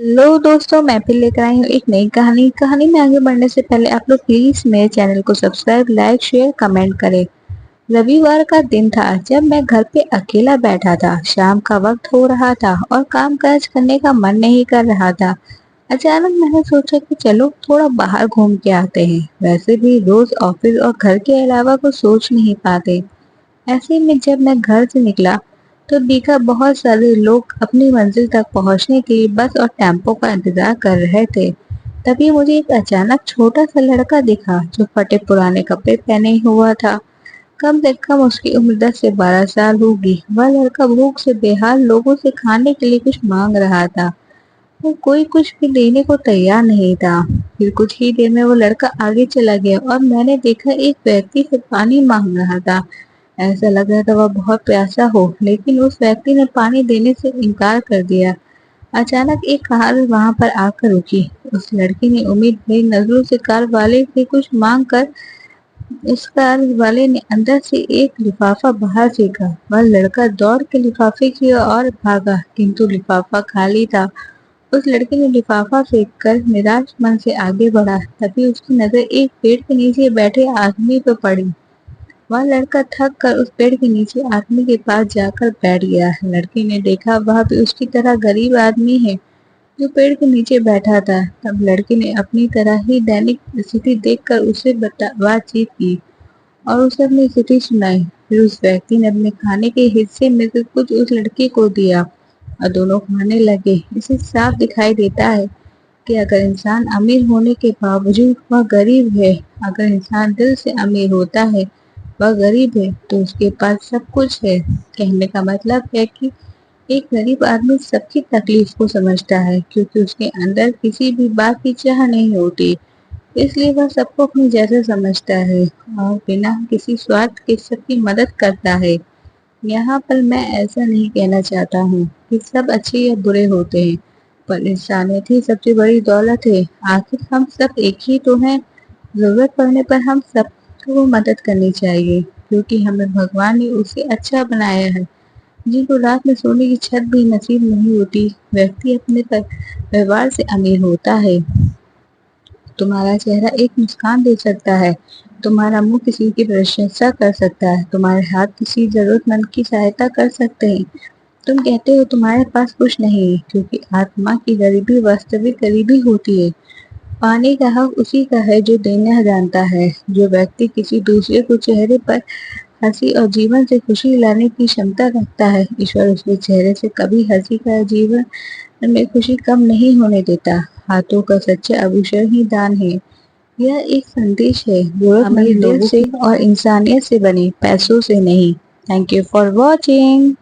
Hello दोस्तों, मैं फिर लेकर आई हूँ एक नई कहानी में आगे बढ़ने से पहले आप लोग प्लीज मेरे चैनल को सब्सक्राइब, लाइक, शेयर, कमेंट करें। रविवार का दिन था जब मैं घर पे अकेला बैठा था। शाम का वक्त हो रहा था और काम काज करने का मन नहीं कर रहा था। अचानक मैंने सोचा कि चलो थोड़ा बाहर घूम के आते हैं। वैसे भी रोज ऑफिस और घर के अलावा कुछ सोच नहीं पाते। ऐसे में जब मैं घर से निकला तो देखा बहुत सारे लोग अपनी मंजिल तक पहुंचने के लिए बस और टेम्पो का इंतजार कर रहे थे। तभी मुझे एक अचानक छोटा सा लड़का दिखा जो फटे पुराने कपड़े पहने हुआ था। कम से कम उसकी उम्र 10 से 12 साल होगी। वह लड़का भूख से बेहाल लोगों से खाने के लिए कुछ मांग रहा था और कोई कुछ भी देने को तैयार नहीं था। फिर कुछ ही देर में वो लड़का आगे चला गया और मैंने देखा एक व्यक्ति से पानी मांग रहा था। ऐसा लग रहा था वह बहुत प्यासा हो, लेकिन उस व्यक्ति ने पानी देने से इनकार कर दिया। अचानक एक कार वहां पर आकर रुकी। उस लड़की ने उम्मीद भरी नजरों से कार वाले से कुछ मांग कर उस कार वाले ने अंदर से एक लिफाफा बाहर फेंका। वह लड़का दौड़ के लिफाफे की ओर भागा, किंतु लिफाफा खाली था। उस लड़के ने लिफाफा फेंककर निराश मन से आगे बढ़ा। तभी उसकी नजर एक पेड़ के नीचे बैठे आदमी पर पड़ी। वह लड़का थक कर उस पेड़ के नीचे आदमी के पास जाकर बैठ गया। लड़के ने देखा वह भी उसकी तरह गरीब आदमी है जो पेड़ के नीचे बैठा था। तब लड़के ने अपनी तरह ही दैनिक स्थिति देखकर उसे बातचीत की और उसे अपनी स्थिति सुनाई। फिर उस व्यक्ति ने अपने खाने के हिस्से में से कुछ उस लड़के को दिया और दोनों खाने लगे। इसे साफ दिखाई देता है कि अगर इंसान अमीर होने के बावजूद वह गरीब है, अगर इंसान दिल से अमीर होता है, वह गरीब है, तो उसके पास सब कुछ है। कहने का मतलब है कि एक गरीब आदमी सबकी तकलीफ को समझता है, क्योंकि उसके अंदर किसी भी बात की चाह नहीं होती। इसलिए वह सबको अपनी जैसा समझता है और बिना किसी स्वार्थ के सबकी मदद करता है। यहाँ पर मैं ऐसा नहीं कहना चाहता हूँ कि सब अच्छे या बुरे होते हैं, पर इंसानियत ही सबसे बड़ी दौलत है। आखिर हम सब एक ही तो हैं। जरूरत पड़ने पर हम सबको मदद करनी चाहिए, क्योंकि हमें भगवान ने उसे अच्छा बनाया है। जिनको रात में सोने की छत भी नसीब नहीं होती, व्यक्ति अपने व्यवहार से अमीर होता है। तुम्हारा चेहरा एक मुस्कान दे सकता है, तुम्हारा मुंह किसी की प्रशंसा कर सकता है, तुम्हारे हाथ किसी जरूरतमंद की सहायता कर सकते हैं। तुम कहते हो तुम्हारे पास कुछ नहीं है, क्योंकि आत्मा की गरीबी वास्तविक गरीबी होती है। पाने का हक उसी का है जो देना जानता है। जो व्यक्ति किसी दूसरे को चेहरे पर हंसी और जीवन से खुशी लाने की क्षमता रखता है, ईश्वर उसके चेहरे से कभी हंसी का जीवन में खुशी कम नहीं होने देता। हाथों का सच्चा आभूषण ही दान है। यह एक संदेश है जरूरतमंद दिल से और इंसानियत से बने, पैसों से नहीं। Thank you for watching.